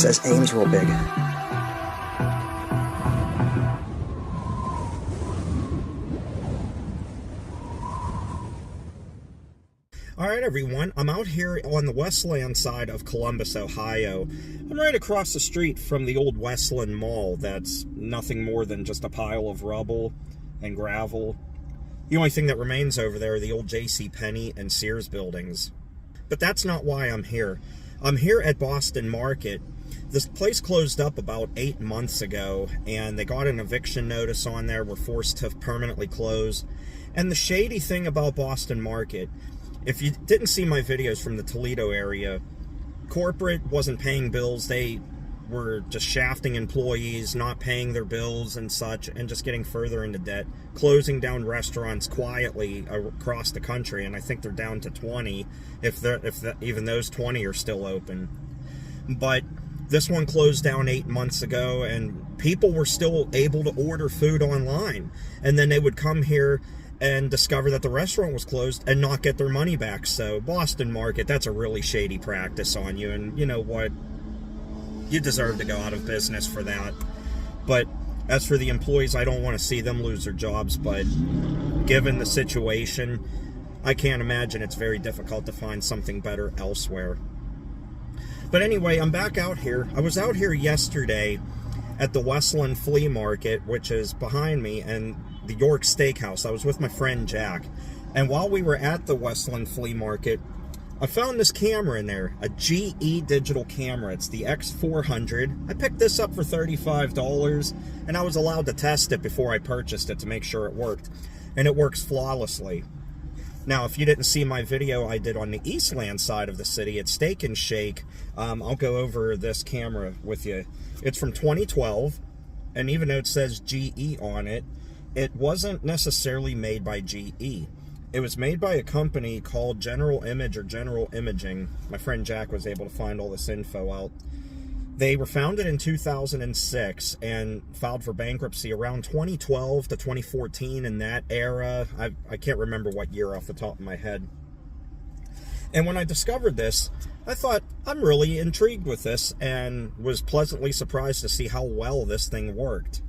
says aim's real big. Alright everyone, I'm out here on the Westland side of Columbus, Ohio. I'm right across the street from the old Westland Mall that's nothing more than just a pile of rubble and gravel. The only thing that remains over there are the old J.C. Penney and Sears buildings. But that's not why I'm here. I'm here at Boston Market. This place closed up about 8 months ago, and they got an eviction notice on there. We're forced to permanently close. And the shady thing about Boston Market, if you didn't see my videos from the Toledo area, corporate wasn't paying bills. They were just shafting employees, not paying their bills and such, and just getting further into debt, closing down restaurants quietly across the country, and I think they're down to 20, if even those 20 are still open. But this one closed down 8 months ago, and people were still able to order food online, and then they would come here and discover that the restaurant was closed and not get their money back. So Boston Market, that's a really shady practice on you, and you know what? You deserve to go out of business for that. But as for the employees, I don't want to see them lose their jobs, but given the situation, I can't imagine it's very difficult to find something better elsewhere. But anyway, I'm back out here. I was out here yesterday at the Westland Flea Market, which is behind me, and the York Steakhouse. I was with my friend Jack, and while we were at the Westland Flea Market, I found this camera in there, a GE digital camera. It's the X400. I picked this up for $35, and I was allowed to test it before I purchased it to make sure it worked, and it works flawlessly. Now, if you didn't see my video I did on the Eastland side of the city at Steak and Shake, I'll go over this camera with you. It's from 2012, and even though it says GE on it, it wasn't necessarily made by GE. It was made by a company called General Image or General Imaging. My friend Jack was able to find all this info out. They were founded in 2006 and filed for bankruptcy around 2012 to 2014, in that era. I can't remember what year off the top of my head. And when I discovered this, I thought, I'm really intrigued with this, and was pleasantly surprised to see how well this thing worked.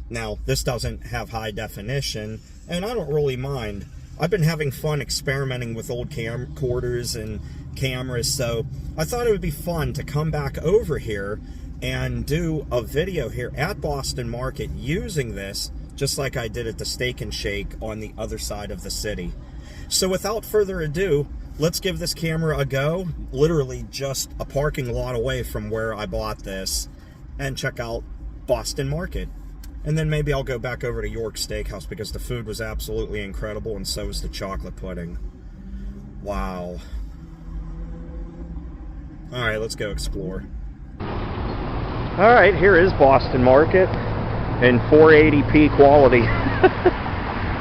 Now, this doesn't have high definition, and I don't really mind. I've been having fun experimenting with old camcorders and cameras, so I thought it would be fun to come back over here and do a video here at Boston Market using this, just like I did at the Steak and Shake on the other side of the city. So without further ado, let's give this camera a go, literally just a parking lot away from where I bought this, and check out Boston Market. And then maybe I'll go back over to York Steakhouse because the food was absolutely incredible, and so was the chocolate pudding. Wow. Alright, let's go explore. Alright, here is Boston Market in 480p quality.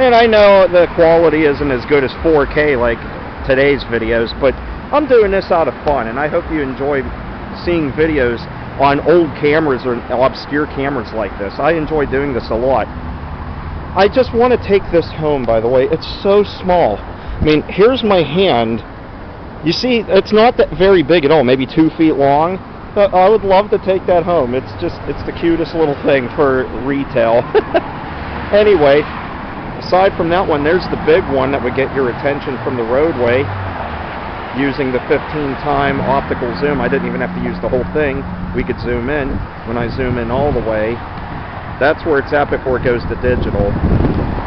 And I know the quality isn't as good as 4K like today's videos, but I'm doing this out of fun, and I hope you enjoy seeing videos on old cameras or obscure cameras like this. I enjoy doing this a lot. I just want to take this home, by the way. It's so small. I mean, here's my hand. You see, it's not that very big at all, maybe 2 feet long. But I would love to take that home. It's the cutest little thing for retail. Anyway, aside from that one, there's the big one that would get your attention from the roadway. Using the 15-time optical zoom, I didn't even have to use the whole thing. We could zoom in. When I zoom in all the way, that's where it's at before it goes to digital.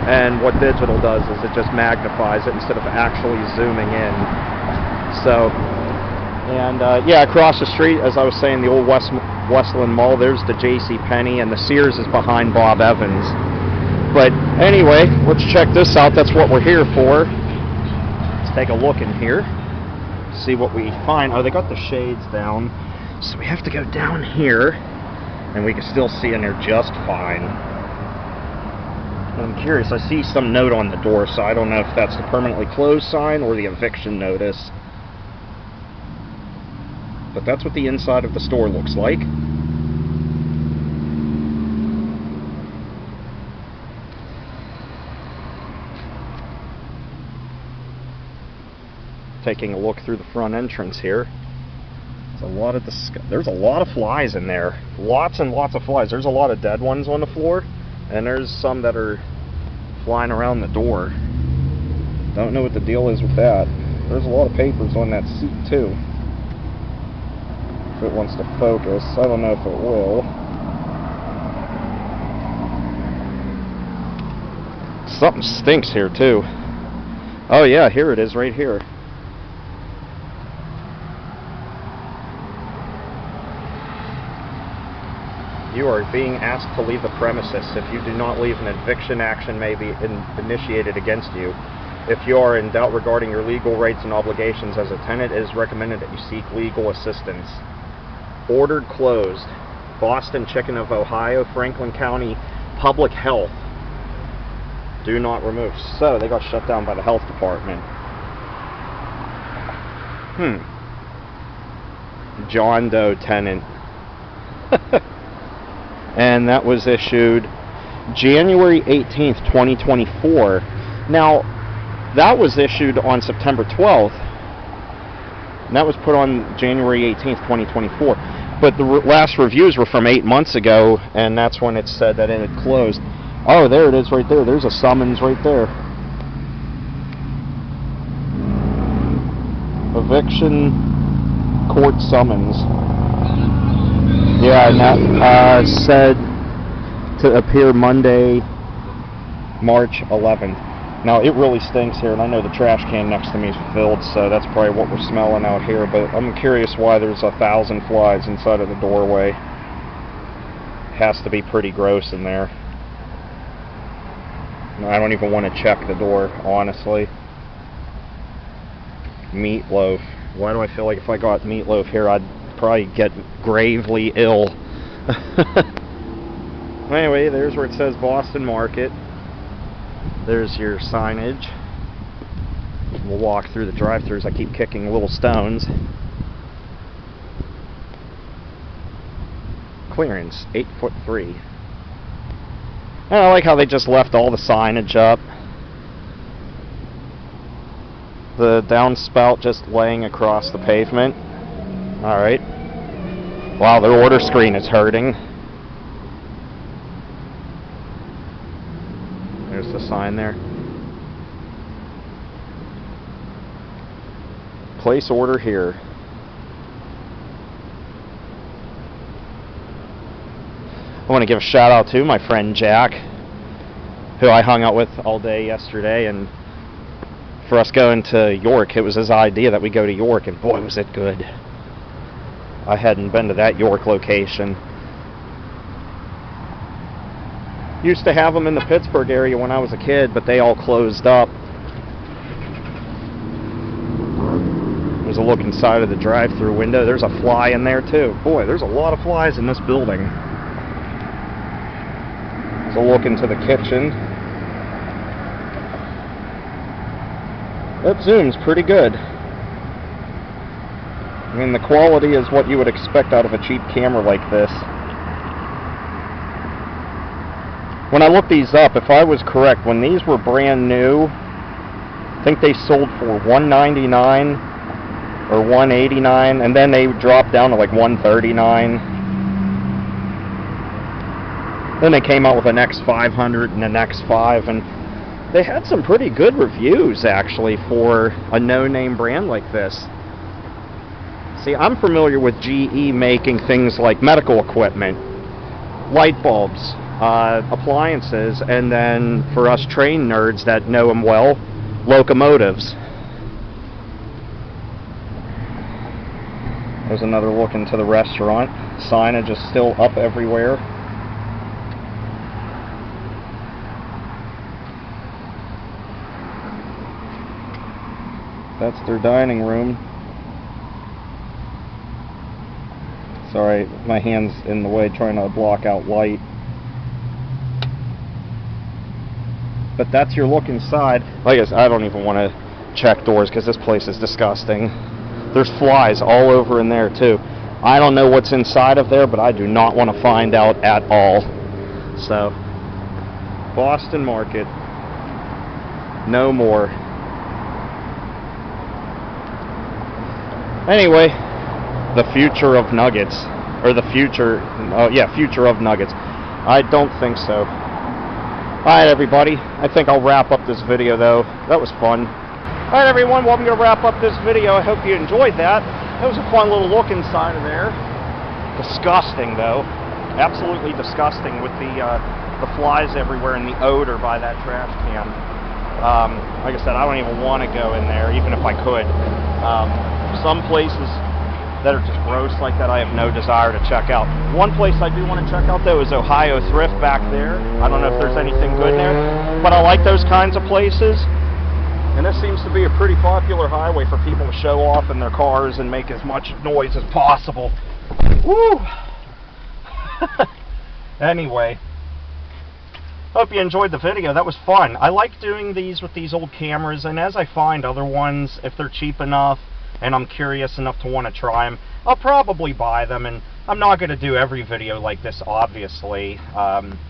And what digital does is it just magnifies it instead of actually zooming in. So, and yeah, across the street, as I was saying, the old Westland Mall, there's the J.C. Penney, and the Sears is behind Bob Evans. But anyway, let's check this out. That's what we're here for. Let's take a look in here. See what we find. Oh, they got the shades down, so we have to go down here, and we can still see in there just fine. I'm curious, I see some note on the door, so I don't know if that's the permanently closed sign or the eviction notice. But that's what the inside of the store looks like. Taking a look through the front entrance here. There's a lot of flies in there. Lots and lots of flies. There's a lot of dead ones on the floor, and there's some that are flying around the door. Don't know what the deal is with that. There's a lot of papers on that seat too. If it wants to focus, I don't know if it will. Something stinks here too. Oh yeah, here it is right here. You are being asked to leave the premises. If you do not leave, an eviction action may be initiated against you. If you are in doubt regarding your legal rights and obligations as a tenant, it is recommended that you seek legal assistance. Ordered closed. Boston Chicken of Ohio, Franklin County Public Health. Do not remove. So, they got shut down by the health department. John Doe tenant. And that was issued January 18th, 2024. Now, that was issued on September 12th. And that was put on January 18th, 2024. But the last reviews were from 8 months ago, and that's when it said that it had closed. Oh, there it is right there. There's a summons right there. Eviction court summons. Yeah, and that said to appear Monday, March 11th. Now, it really stinks here, and I know the trash can next to me is filled, so that's probably what we're smelling out here, but I'm curious why there's 1,000 flies inside of the doorway. Has to be pretty gross in there. I don't even want to check the door, honestly. Meatloaf. Why do I feel like if I got meatloaf here, I'd probably get gravely ill? Anyway, there's where it says Boston Market. There's your signage. We'll walk through the drive-thrus. I keep kicking little stones. Clearance, 8'3". And I like how they just left all the signage up. The downspout just laying across the pavement. Alright. Wow, their order screen is hurting. There's the sign there. Place order here. I want to give a shout out to my friend Jack, who I hung out with all day yesterday, and for us going to York, it was his idea that we go to York, and boy was it good. I hadn't been to that York location. Used to have them in the Pittsburgh area when I was a kid, but they all closed up. There's a look inside of the drive-thru window. There's a fly in there too. Boy, there's a lot of flies in this building. There's a look into the kitchen. That zoom's pretty good. I mean, the quality is what you would expect out of a cheap camera like this. When I looked these up, if I was correct, when these were brand new, I think they sold for $199 or $189, and then they dropped down to like $139. Then they came out with an X500 and an X5, and they had some pretty good reviews actually for a no-name brand like this. See, I'm familiar with GE making things like medical equipment, light bulbs, appliances, and then for us train nerds that know them well, locomotives. There's another look into the restaurant. Signage is still up everywhere. That's their dining room. Sorry, my hand's in the way trying to block out light. But that's your look inside. Like I said, I don't even want to check doors because this place is disgusting. There's flies all over in there too. I don't know what's inside of there, but I do not want to find out at all. So, Boston Market. No more. Anyway, the future of nuggets, or the future, yeah, future of nuggets. I don't think so. Alright everybody, I think I'll wrap up this video though. That was fun. Alright everyone, well I'm going to wrap up this video. I hope you enjoyed that. That was a fun little look inside of there. Disgusting though. Absolutely disgusting with the flies everywhere and the odor by that trash can. Like I said, I don't even want to go in there, even if I could. Some places that are just gross like that, I have no desire to check out. One place I do want to check out though is Ohio Thrift back there. I don't know if there's anything good there, but I like those kinds of places. And this seems to be a pretty popular highway for people to show off in their cars and make as much noise as possible. Woo! Anyway, hope you enjoyed the video. That was fun. I like doing these with these old cameras, and as I find other ones, if they're cheap enough and I'm curious enough to want to try them, I'll probably buy them. And I'm not going to do every video like this, obviously.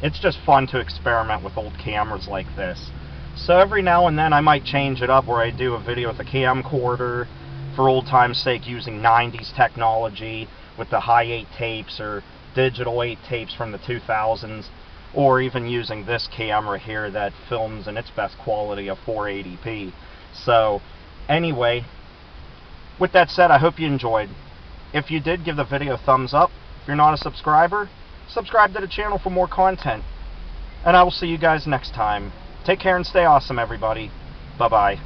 It's just fun to experiment with old cameras like this. So every now and then I might change it up where I do a video with a camcorder for old time's sake, using 90s technology with the high 8 tapes or digital 8 tapes from the 2000s, or even using this camera here that films in its best quality of 480p. So anyway, with that said, I hope you enjoyed. If you did, give the video a thumbs up. If you're not a subscriber, subscribe to the channel for more content. And I will see you guys next time. Take care and stay awesome, everybody. Bye-bye.